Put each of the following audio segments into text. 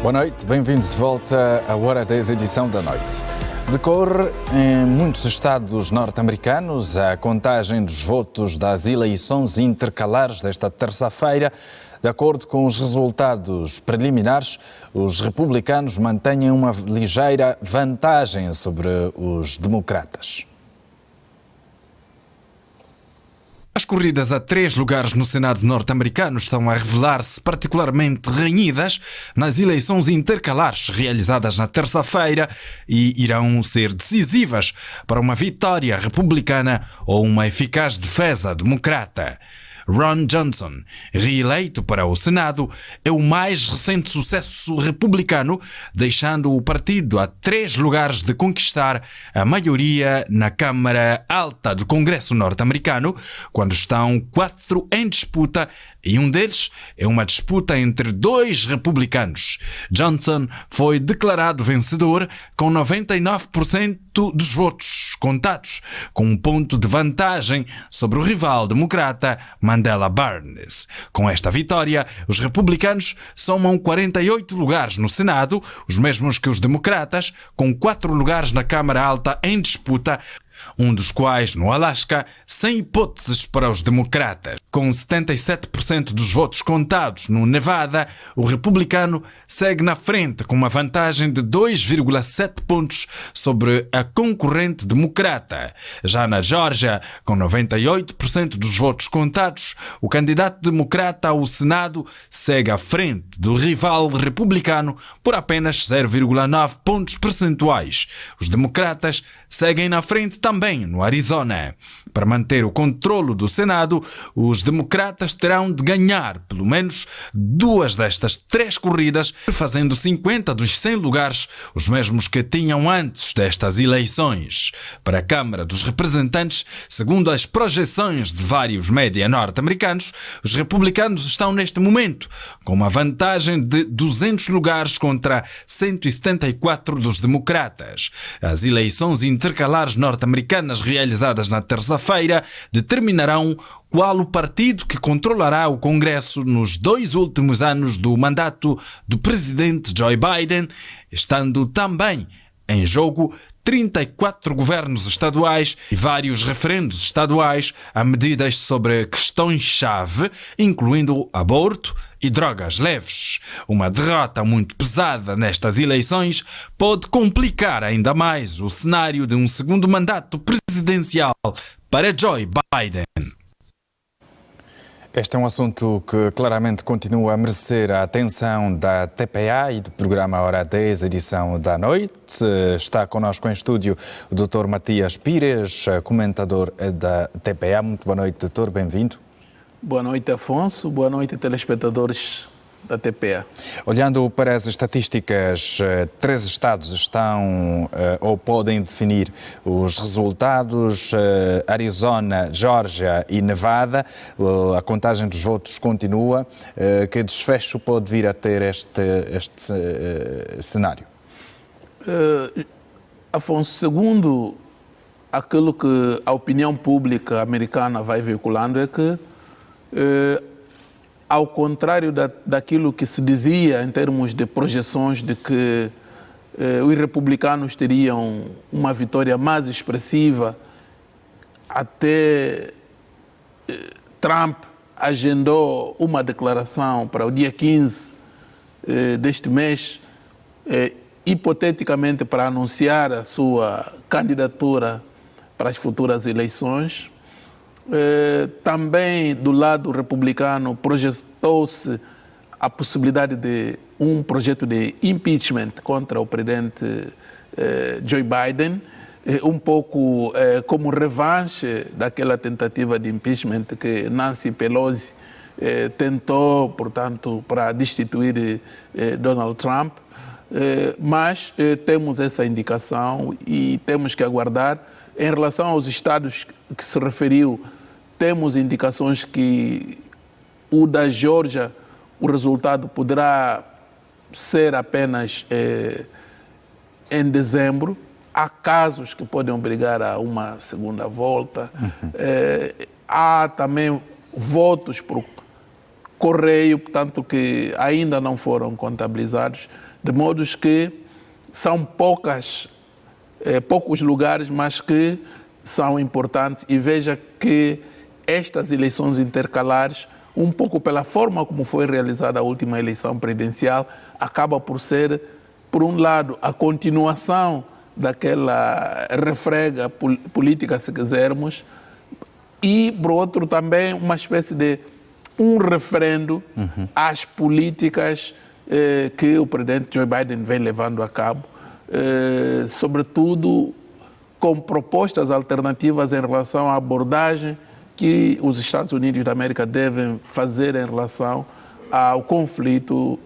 Boa noite, bem-vindos de volta à Hora 10, edição da noite. Decorre em muitos estados norte-americanos a contagem dos votos das eleições intercalares desta terça-feira. De acordo com os resultados preliminares, os republicanos mantêm uma ligeira vantagem sobre os democratas. As corridas a 3 lugares no Senado norte-americano estão a revelar-se particularmente renhidas nas eleições intercalares realizadas na terça-feira e irão ser decisivas para uma vitória republicana ou uma eficaz defesa democrata. Ron Johnson, reeleito para o Senado, é o mais recente sucesso republicano, deixando o partido a 3 lugares de conquistar a maioria na Câmara Alta do Congresso norte-americano, quando estão 4 em disputa e um deles é uma disputa entre 2 republicanos. Johnson foi declarado vencedor com 99% dos votos contados, com um ponto de vantagem sobre o rival democrata Mandela Barnes. Com esta vitória, os republicanos somam 48 lugares no Senado, os mesmos que os democratas, com 4 lugares na Câmara Alta em disputa, um dos quais no Alasca, sem hipóteses para os democratas. Com 77% dos votos contados no Nevada, o republicano segue na frente com uma vantagem de 2,7 pontos sobre a concorrente democrata. Já na Geórgia, com 98% dos votos contados, o candidato democrata ao Senado segue à frente do rival republicano por apenas 0,9 pontos percentuais. Os democratas seguem na frente também no Arizona. Para manter o controlo do Senado, os democratas terão de ganhar pelo menos 2 destas 3 corridas, fazendo 50 dos 100 lugares, os mesmos que tinham antes destas eleições. Para a Câmara dos Representantes, segundo as projeções de vários média norte-americanos, os republicanos estão neste momento com uma vantagem de 200 lugares contra 174 dos democratas. As eleições intercalares norte-americanas realizadas na terça-feira determinarão qual o partido que controlará o Congresso nos 2 últimos anos do mandato do presidente Joe Biden, estando também em jogo 34 governos estaduais e vários referendos estaduais a medidas sobre questões-chave, incluindo aborto e drogas leves. Uma derrota muito pesada nestas eleições pode complicar ainda mais o cenário de um segundo mandato presidencial para Joe Biden. Este é um assunto que claramente continua a merecer a atenção da TPA e do programa Hora 10, edição da noite. Está connosco em estúdio o Dr. Matias Pires, comentador da TPA. Muito boa noite, doutor, bem-vindo. Boa noite, Afonso. Boa noite, telespectadores da TPA. Olhando para as estatísticas, 3 estados estão ou podem definir os resultados: Arizona, Geórgia e Nevada. A contagem dos votos continua. Que desfecho pode vir a ter este cenário? Afonso, segundo aquilo que a opinião pública americana vai veiculando, é que ao contrário daquilo que se dizia em termos de projeções de que os republicanos teriam uma vitória mais expressiva, até Trump agendou uma declaração para o dia 15 deste mês, hipoteticamente para anunciar a sua candidatura para as futuras eleições. Também do lado republicano projetou-se a possibilidade de um projeto de impeachment contra o presidente Joe Biden, um pouco como revanche daquela tentativa de impeachment que Nancy Pelosi tentou, portanto, para destituir Donald Trump. Mas temos essa indicação e temos que aguardar. Em relação aos estados que se referiu, temos indicações que o da Geórgia, o resultado poderá ser apenas em dezembro. Há casos que podem obrigar a uma segunda volta. Há também votos por correio, portanto, que ainda não foram contabilizados, de modo que são poucos lugares, mas que são importantes. E veja que estas eleições intercalares, um pouco pela forma como foi realizada a última eleição presidencial, acaba por ser, por um lado, a continuação daquela refrega política, se quisermos, e, por outro, também uma espécie de um referendo às políticas que o presidente Joe Biden vem levando a cabo, sobretudo com propostas alternativas em relação à abordagem que os Estados Unidos da América devem fazer em relação ao conflito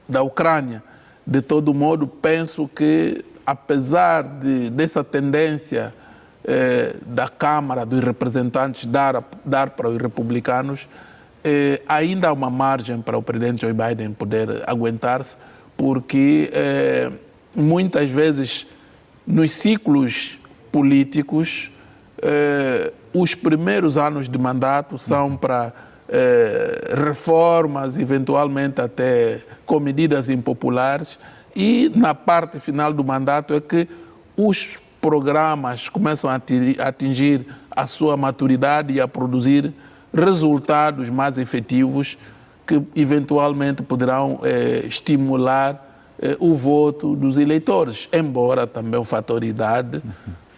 da Ucrânia. De todo modo, penso que, apesar dessa tendência da Câmara dos Representantes dar para os republicanos, ainda há uma margem para o presidente Joe Biden poder aguentar-se, porque muitas vezes nos ciclos políticos os primeiros anos de mandato são para reformas, eventualmente até com medidas impopulares, e na parte final do mandato é que os programas começam a atingir a sua maturidade e a produzir resultados mais efetivos que eventualmente poderão estimular o voto dos eleitores, embora também o fator idade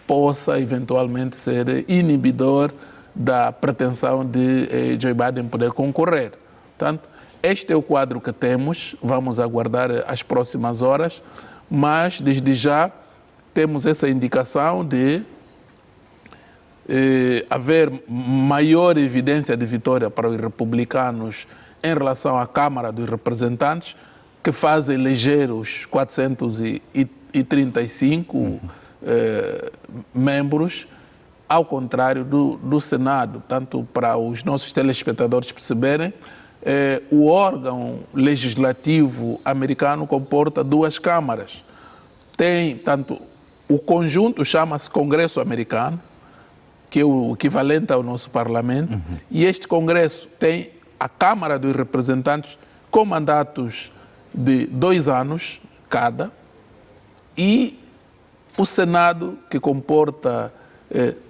possa eventualmente ser inibidor da pretensão de Joe Biden poder concorrer. Portanto, este é o quadro que temos, vamos aguardar as próximas horas, mas desde já temos essa indicação de haver maior evidência de vitória para os republicanos em relação à Câmara dos Representantes, que faz eleger os 435 membros, ao contrário do Senado. Tanto para os nossos telespectadores perceberem, o órgão legislativo americano comporta duas câmaras. Tem, tanto, o conjunto chama-se Congresso Americano, que é o equivalente ao nosso parlamento, e este Congresso tem a Câmara dos Representantes com mandatos de 2 anos cada, e o Senado, que comporta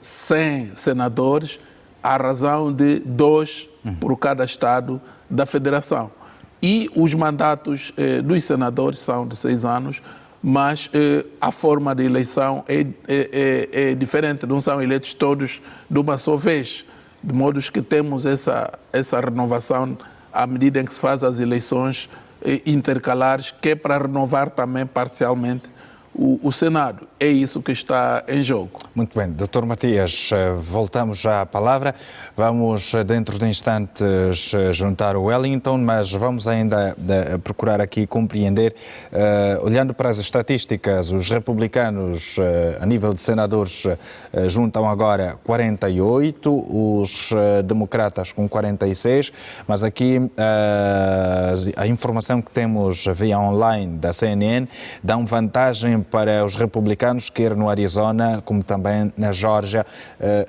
100 senadores, à razão de 2 por cada estado da federação. E os mandatos dos senadores são de 6 anos, mas a forma de eleição é diferente, não são eleitos todos de uma só vez, de modo que temos essa renovação à medida em que se faz as eleições intercalares, que é para renovar também parcialmente o Senado. É isso que está em jogo. Muito bem. Dr. Matias, voltamos já à palavra. Vamos, dentro de instantes, juntar o Wellington, mas vamos ainda procurar aqui compreender, olhando para as estatísticas, os republicanos, a nível de senadores, juntam agora 48, os democratas com 46, mas aqui a informação que temos via online da CNN dá uma vantagem para os republicanos, quer no Arizona, como também na Geórgia.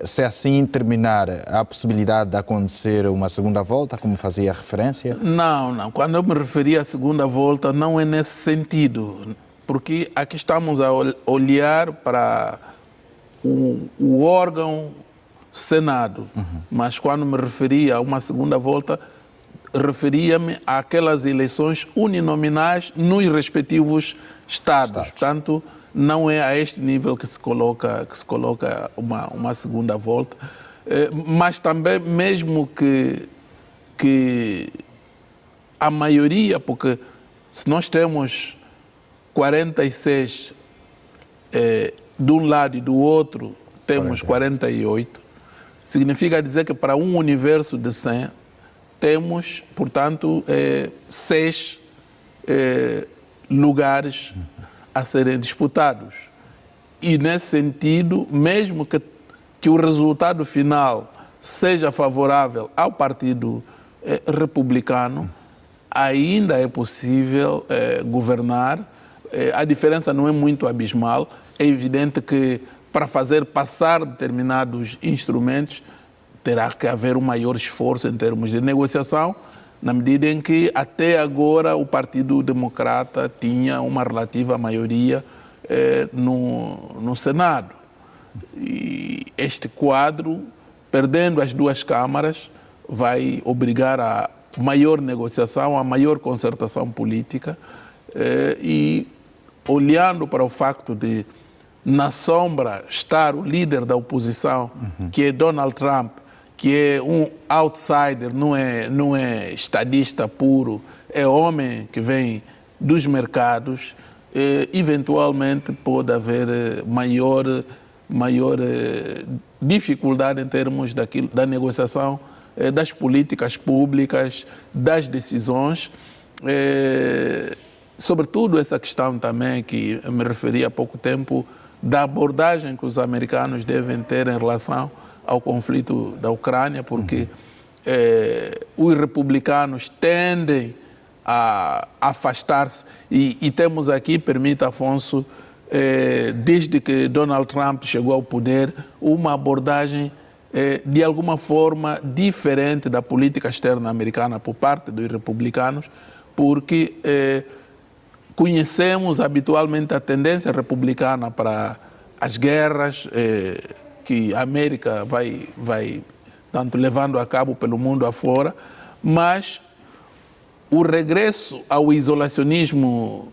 Se assim terminar, há a possibilidade de acontecer uma segunda volta, como fazia referência? Não. Quando eu me referi à segunda volta, não é nesse sentido, porque aqui estamos a olhar para o órgão Senado, mas quando me referi a uma segunda volta, referia-me àquelas eleições uninominais nos respectivos estados. Portanto, não é a este nível que se coloca uma segunda volta. Mas também, mesmo que a maioria, porque se nós temos 46 de um lado e do outro temos 48, significa dizer que para um universo de 100 temos, portanto, 6 lugares a serem disputados. E, nesse sentido, mesmo que o resultado final seja favorável ao Partido Republicano, ainda é possível governar. A diferença não é muito abismal. É evidente que, para fazer passar determinados instrumentos, terá que haver um maior esforço em termos de negociação, na medida em que até agora o Partido Democrata tinha uma relativa maioria no Senado. E este quadro, perdendo as duas câmaras, vai obrigar a maior negociação, a maior concertação política e olhando para o facto de, na sombra, estar o líder da oposição, que é Donald Trump, que é um outsider, não é estadista puro, é homem que vem dos mercados, eventualmente pode haver maior dificuldade em termos da negociação das políticas públicas, das decisões, sobretudo essa questão também que eu me referi há pouco tempo, da abordagem que os americanos devem ter em relação ao conflito da Ucrânia, porque os republicanos tendem a afastar-se e temos aqui, permita Afonso, desde que Donald Trump chegou ao poder, uma abordagem de alguma forma diferente da política externa americana por parte dos republicanos, porque conhecemos habitualmente a tendência republicana para as guerras que a América vai tanto levando a cabo pelo mundo afora, mas o regresso ao isolacionismo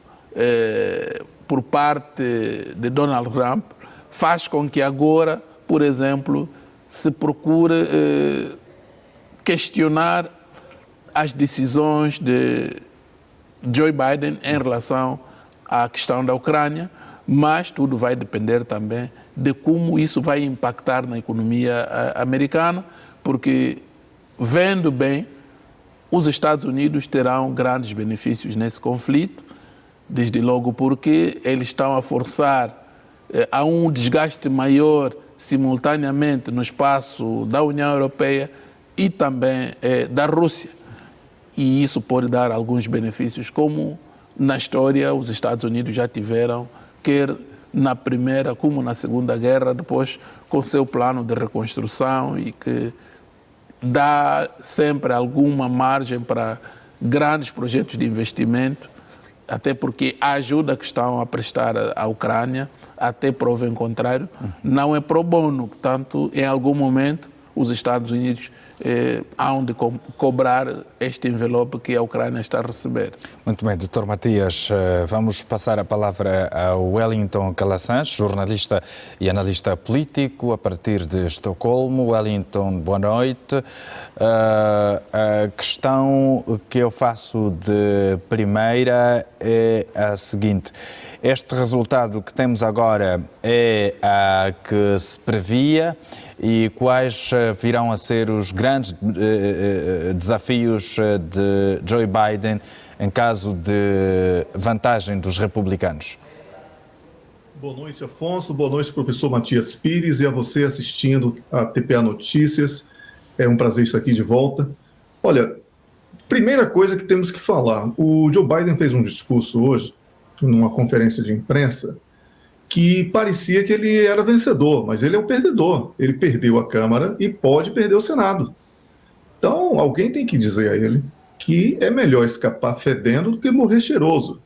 por parte de Donald Trump faz com que agora, por exemplo, se procure questionar as decisões de Joe Biden em relação à questão da Ucrânia, mas tudo vai depender também de como isso vai impactar na economia americana, porque, vendo bem, os Estados Unidos terão grandes benefícios nesse conflito, desde logo porque eles estão a forçar a um desgaste maior simultaneamente no espaço da União Europeia e também da Rússia. E isso pode dar alguns benefícios, como na história os Estados Unidos já tiveram, quer na Primeira como na Segunda Guerra, depois com seu plano de reconstrução e que dá sempre alguma margem para grandes projetos de investimento, até porque a ajuda que estão a prestar à Ucrânia, até prova em contrário, não é pro bono. Portanto, em algum momento, os Estados Unidos hão de cobrar este envelope que a Ucrânia está a receber. Muito bem, Dr. Matias, vamos passar a palavra ao Wellington Callasans, jornalista e analista político, a partir de Estocolmo. Wellington, boa noite. A questão que eu faço de primeira é a seguinte: este resultado que temos agora é a que se previa, e quais virão a ser os grandes desafios de Joe Biden em caso de vantagem dos republicanos? Boa noite, Afonso. Boa noite, professor Matias Pires, e a você assistindo a TPA Notícias. É um prazer estar aqui de volta. Olha, primeira coisa que temos que falar, o Joe Biden fez um discurso hoje, numa conferência de imprensa, que parecia que ele era vencedor, mas ele é um perdedor. Ele perdeu a Câmara e pode perder o Senado. Então, alguém tem que dizer a ele que é melhor escapar fedendo do que morrer cheiroso,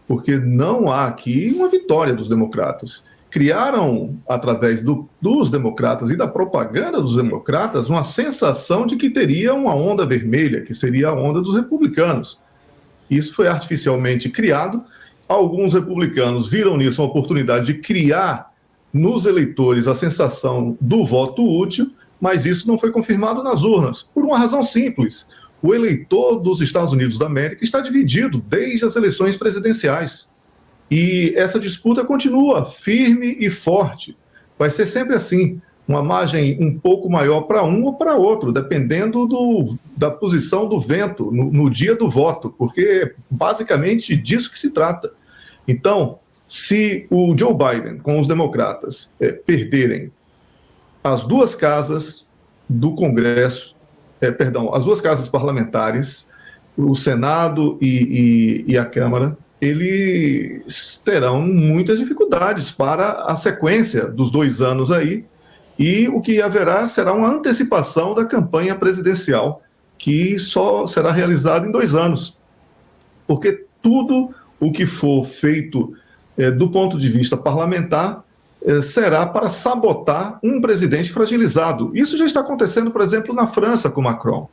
porque não há aqui uma vitória dos democratas. Criaram, através dos democratas e da propaganda dos democratas, uma sensação de que teria uma onda vermelha, que seria a onda dos republicanos. Isso foi artificialmente criado. Alguns republicanos viram nisso uma oportunidade de criar nos eleitores a sensação do voto útil, mas isso não foi confirmado nas urnas, por uma razão simples. O eleitor dos Estados Unidos da América está dividido desde as eleições presidenciais. E essa disputa continua firme e forte. Vai ser sempre assim, uma margem um pouco maior para um ou para outro, dependendo da posição do vento no dia do voto, porque é basicamente disso que se trata. Então, se o Joe Biden, com os democratas, perderem as duas casas do Congresso, as duas casas parlamentares, o Senado e a Câmara, eles terão muitas dificuldades para a sequência dos 2 anos aí, e o que haverá será uma antecipação da campanha presidencial que só será realizado em 2 anos. Porque tudo o que for feito do ponto de vista parlamentar será para sabotar um presidente fragilizado. Isso já está acontecendo, por exemplo, na França com Macron.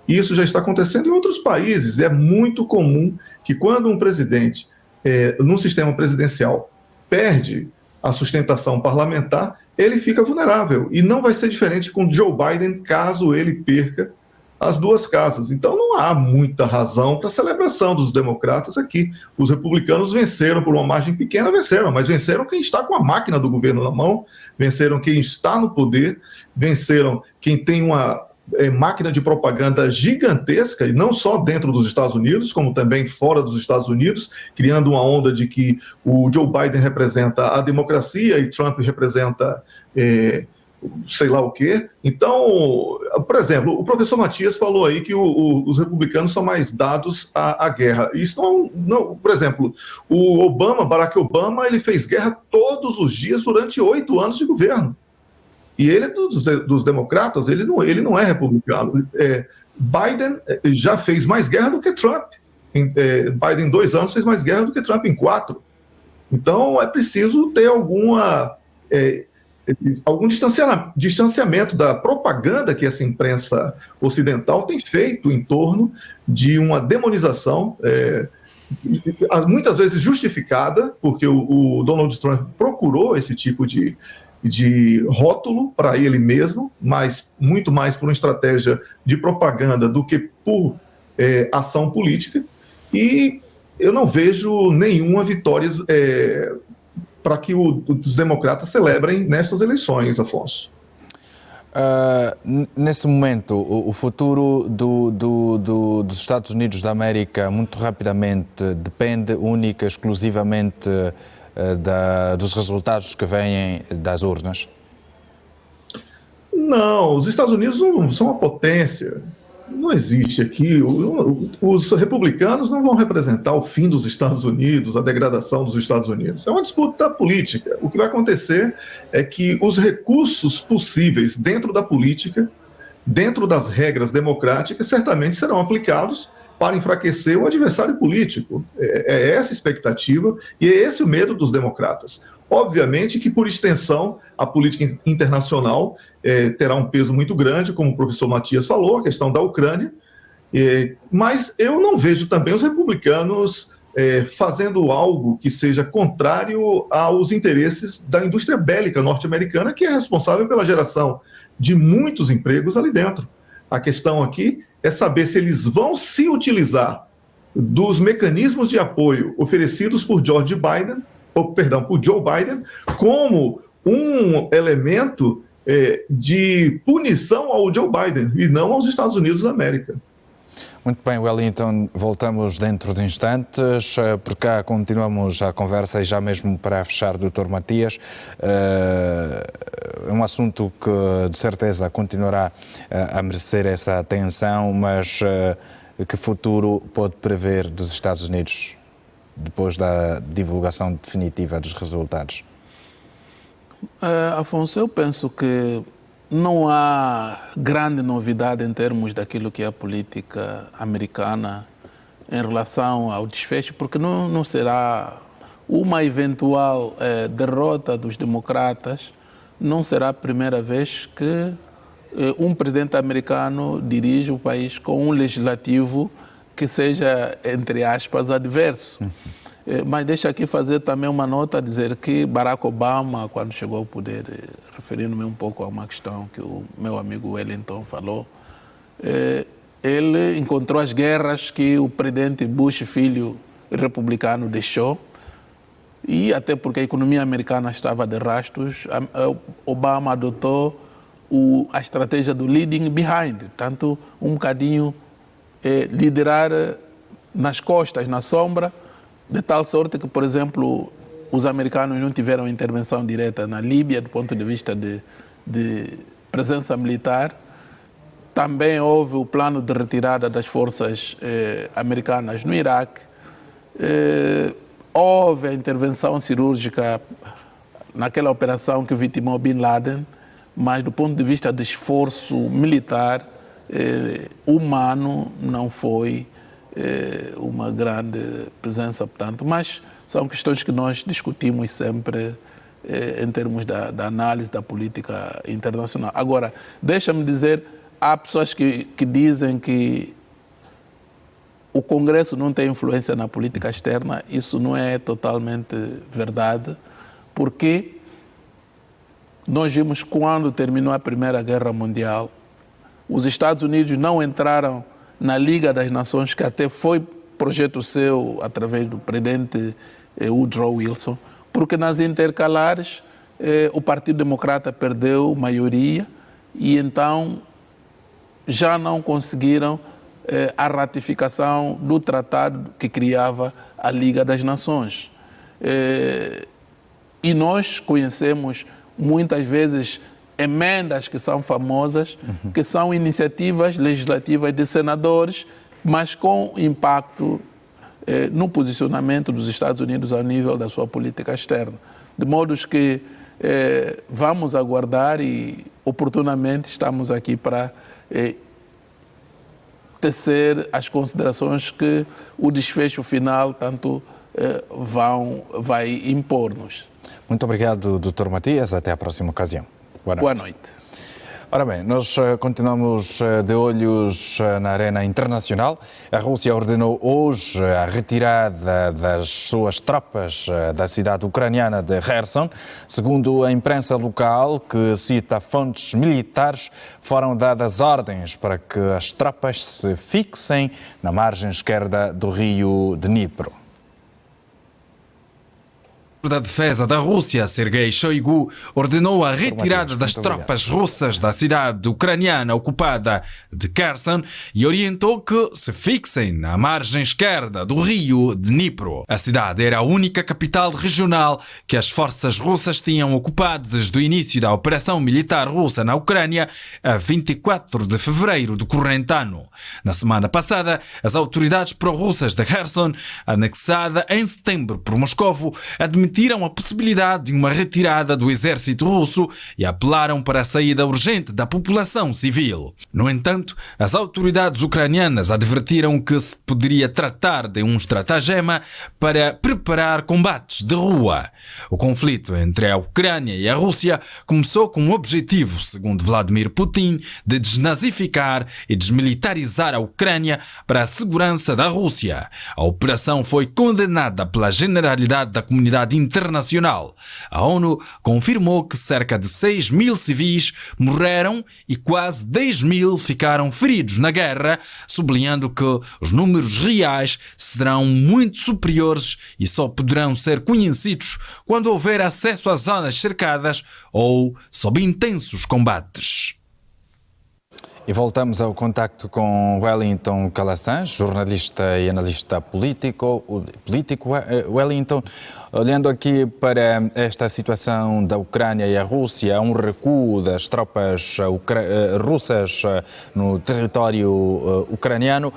Isso já está acontecendo em outros países. É muito comum que quando um presidente, num sistema presidencial, perde a sustentação parlamentar, ele fica vulnerável. E não vai ser diferente com Joe Biden, caso ele perca as 2 casas. Então não há muita razão para a celebração dos democratas aqui. Os republicanos venceram por uma margem pequena, mas venceram quem está com a máquina do governo na mão, venceram quem está no poder, venceram quem tem uma máquina de propaganda gigantesca, e não só dentro dos Estados Unidos, como também fora dos Estados Unidos, criando uma onda de que o Joe Biden representa a democracia e Trump representa sei lá o quê. Então, por exemplo, o professor Matias falou aí que os republicanos são mais dados à guerra. Isso não, por exemplo, o Barack Obama, ele fez guerra todos os dias durante 8 anos de governo. E ele é dos democratas, ele não é republicano. Biden já fez mais guerra do que Trump. Biden, em 2 anos, fez mais guerra do que Trump em 4. Então, é preciso ter algum distanciamento da propaganda que essa imprensa ocidental tem feito em torno de uma demonização, muitas vezes justificada, porque o Donald Trump procurou esse tipo de rótulo para ele mesmo, mas muito mais por uma estratégia de propaganda do que por ação política. E eu não vejo nenhuma vitória para que os democratas celebrem nestas eleições, Afonso. Nesse momento, o futuro dos Estados Unidos da América, muito rapidamente, depende única e exclusivamente dos resultados que vêm das urnas? Não, os Estados Unidos não são uma potência. Não existe aqui. Os republicanos não vão representar o fim dos Estados Unidos, a degradação dos Estados Unidos. É uma disputa política. O que vai acontecer é que os recursos possíveis dentro da política, dentro das regras democráticas, certamente serão aplicados para enfraquecer o adversário político. É essa a expectativa e é esse o medo dos democratas. Obviamente que, por extensão, a política internacional terá um peso muito grande, como o professor Matias falou, a questão da Ucrânia, mas eu não vejo também os republicanos fazendo algo que seja contrário aos interesses da indústria bélica norte-americana, que é responsável pela geração de muitos empregos ali dentro. A questão aqui é saber se eles vão se utilizar dos mecanismos de apoio oferecidos por Joe Biden, como um elemento de punição ao Joe Biden e não aos Estados Unidos da América. Muito bem, Wellington, voltamos dentro de instantes. Por cá continuamos a conversa e já mesmo para fechar, Dr. Matias, é um assunto que de certeza continuará a merecer essa atenção, mas que futuro pode prever dos Estados Unidos depois da divulgação definitiva dos resultados? Afonso, eu penso que não há grande novidade em termos daquilo que é a política americana em relação ao desfecho, porque não será uma eventual derrota dos democratas, não será a primeira vez que um presidente americano dirige o país com um legislativo que seja, entre aspas, adverso. Mas deixa aqui fazer também uma nota a dizer que Barack Obama, quando chegou ao poder, referindo-me um pouco a uma questão que o meu amigo Wellington falou, ele encontrou as guerras que o presidente Bush, filho republicano, deixou, e até porque a economia americana estava de rastros, Obama adotou a estratégia do leading behind, tanto um bocadinho liderar nas costas, na sombra, de tal sorte que, por exemplo, os americanos não tiveram intervenção direta na Líbia do ponto de vista de presença militar. Também houve o plano de retirada das forças americanas no Iraque. Houve a intervenção cirúrgica naquela operação que vitimou Bin Laden, mas do ponto de vista de esforço militar humano não foi uma grande presença, portanto, mas são questões que nós discutimos sempre em termos da análise da política internacional. Agora, deixa-me dizer, há pessoas que dizem que o Congresso não tem influência na política externa. Isso não é totalmente verdade, porque nós vimos quando terminou a Primeira Guerra Mundial, os Estados Unidos não entraram na Liga das Nações, que até foi projeto seu através do presidente Woodrow Wilson, porque nas intercalares o Partido Democrata perdeu maioria e então já não conseguiram a ratificação do tratado que criava a Liga das Nações. E nós conhecemos muitas vezes emendas que são famosas, que são iniciativas legislativas de senadores, mas com impacto no posicionamento dos Estados Unidos ao nível da sua política externa. De modo que vamos aguardar e oportunamente estamos aqui para tecer as considerações que o desfecho final tanto vai impor-nos. Muito obrigado, Dr. Matias. Até a próxima ocasião. Boa noite. Ora bem, nós continuamos de olhos na arena internacional. A Rússia ordenou hoje a retirada das suas tropas da cidade ucraniana de Kherson. Segundo a imprensa local, que cita fontes militares, foram dadas ordens para que as tropas se fixem na margem esquerda do rio Dnipro. Da Defesa da Rússia, Sergei Shoigu, ordenou a retirada das tropas russas da cidade ucraniana ocupada de Kherson e orientou que se fixem na margem esquerda do rio Dnipro. A cidade era a única capital regional que as forças russas tinham ocupado desde o início da operação militar russa na Ucrânia, a 24 de fevereiro do corrente ano. Na semana passada, as autoridades pró-russas de Kherson, anexada em setembro por Moscovo, admitiram a possibilidade de uma retirada do exército russo e apelaram para a saída urgente da população civil. No entanto, as autoridades ucranianas advertiram que se poderia tratar de um estratagema para preparar combates de rua. O conflito entre a Ucrânia e a Rússia começou com o objetivo, segundo Vladimir Putin, de desnazificar e desmilitarizar a Ucrânia para a segurança da Rússia. A operação foi condenada pela generalidade da comunidade internacional. A ONU confirmou que cerca de 6.000 civis morreram e quase 10.000 ficaram feridos na guerra, sublinhando que os números reais serão muito superiores e só poderão ser conhecidos quando houver acesso às zonas cercadas ou sob intensos combates. E voltamos ao contacto com Wellington Calasanz, jornalista e analista político. Wellington, olhando aqui para esta situação da Ucrânia e a Rússia, há um recuo das tropas russas no território ucraniano.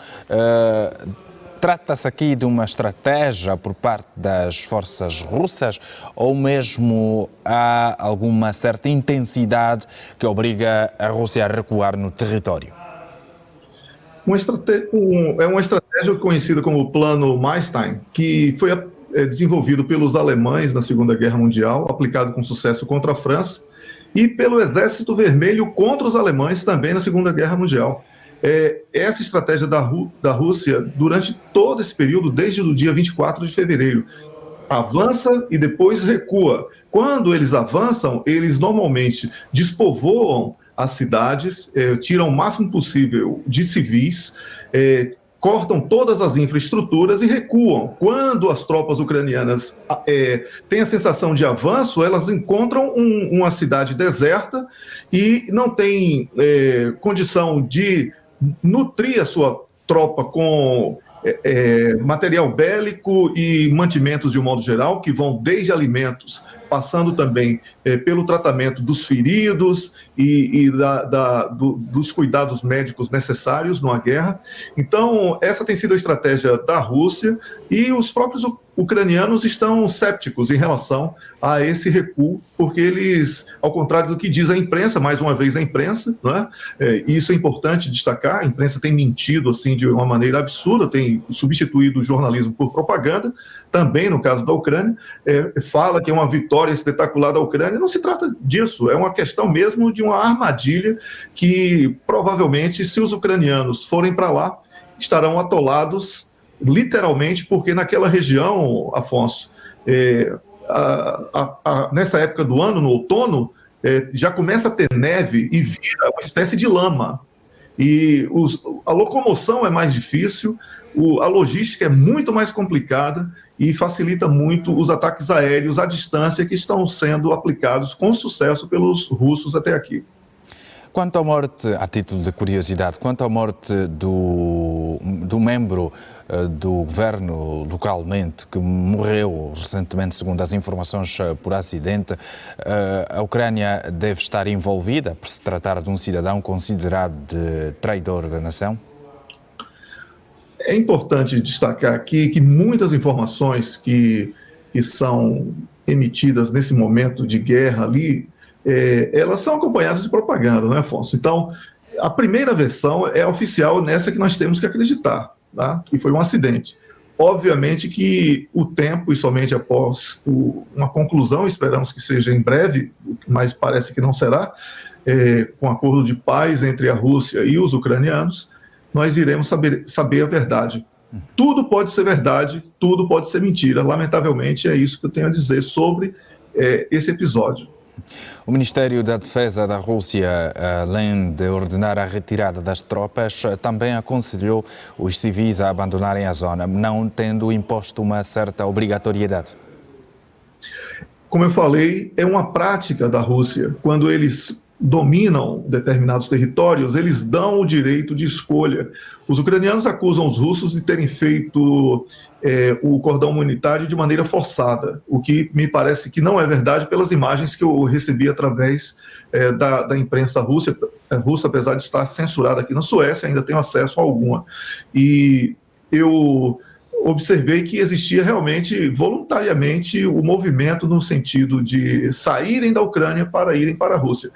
Trata-se aqui de uma estratégia por parte das forças russas ou mesmo há alguma certa intensidade que obriga a Rússia a recuar no território? É uma estratégia conhecida como Plano Manstein, que foi desenvolvido pelos alemães na Segunda Guerra Mundial, aplicado com sucesso contra a França, e pelo Exército Vermelho contra os alemães também na Segunda Guerra Mundial. Essa estratégia da Rússia, durante todo esse período, desde o dia 24 de fevereiro, avança e depois recua. Quando eles avançam, eles normalmente despovoam as cidades, tiram o máximo possível de civis, cortam todas as infraestruturas e recuam. Quando as tropas ucranianas têm a sensação de avanço, elas encontram uma cidade deserta e não têm condição de nutrir a sua tropa com material bélico e mantimentos de um modo geral, que vão desde alimentos, passando também pelo tratamento dos feridos e dos cuidados médicos necessários numa guerra. Então, essa tem sido a estratégia da Rússia e os próprios ucranianos estão cépticos em relação a esse recuo, porque eles, ao contrário do que diz a imprensa, mais uma vez a imprensa, né, isso é importante destacar, a imprensa tem mentido assim de uma maneira absurda, tem substituído o jornalismo por propaganda, também no caso da Ucrânia, fala que é uma vitória espetacular da Ucrânia, não se trata disso, é uma questão mesmo de uma armadilha que provavelmente, se os ucranianos forem para lá, estarão atolados literalmente, porque naquela região, Afonso, nessa época do ano, no outono, já começa a ter neve e vira uma espécie de lama. E a locomoção é mais difícil, a logística é muito mais complicada e facilita muito os ataques aéreos à distância que estão sendo aplicados com sucesso pelos russos até aqui. Quanto à morte, a título de curiosidade, quanto à morte do membro do governo localmente que morreu recentemente, segundo as informações, por acidente, a Ucrânia deve estar envolvida por se tratar de um cidadão considerado de traidor da nação? É importante destacar aqui que muitas informações que são emitidas nesse momento de guerra ali, elas são acompanhadas de propaganda, não é, Afonso? Então, a primeira versão é oficial, nessa que nós temos que acreditar, tá? Que foi um acidente. Obviamente que o tempo, e somente após uma conclusão, esperamos que seja em breve, mas parece que não será, com acordo de paz entre a Rússia e os ucranianos, nós iremos saber a verdade. Tudo pode ser verdade, tudo pode ser mentira. Lamentavelmente, é isso que eu tenho a dizer sobre esse episódio. O Ministério da Defesa da Rússia, além de ordenar a retirada das tropas, também aconselhou os civis a abandonarem a zona, não tendo imposto uma certa obrigatoriedade. Como eu falei, é uma prática da Rússia. Quando eles dominam determinados territórios, eles dão o direito de escolha. Os ucranianos acusam os russos de terem feito o cordão humanitário de maneira forçada, o que me parece que não é verdade pelas imagens que eu recebi através da imprensa russa, apesar de estar censurada aqui na Suécia, ainda tenho acesso a alguma. E eu observei que existia realmente, voluntariamente, o movimento no sentido de saírem da Ucrânia para irem para a Rússia.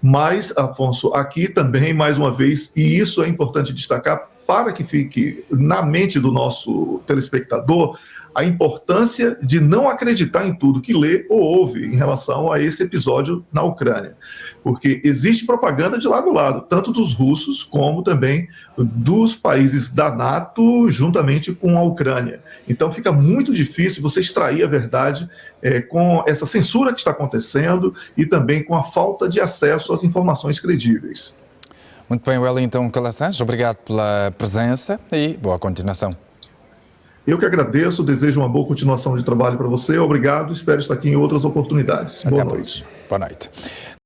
Mas, Afonso, aqui também, mais uma vez, e isso é importante destacar para que fique na mente do nosso telespectador, a importância de não acreditar em tudo que lê ou ouve em relação a esse episódio na Ucrânia. Porque existe propaganda de lado a lado, tanto dos russos como também dos países da NATO, juntamente com a Ucrânia. Então fica muito difícil você extrair a verdade com essa censura que está acontecendo e também com a falta de acesso às informações credíveis. Muito bem, Wellington Calçães, obrigado pela presença e boa continuação. Eu que agradeço, desejo uma boa continuação de trabalho para você. Obrigado, espero estar aqui em outras oportunidades. Boa noite. Boa noite.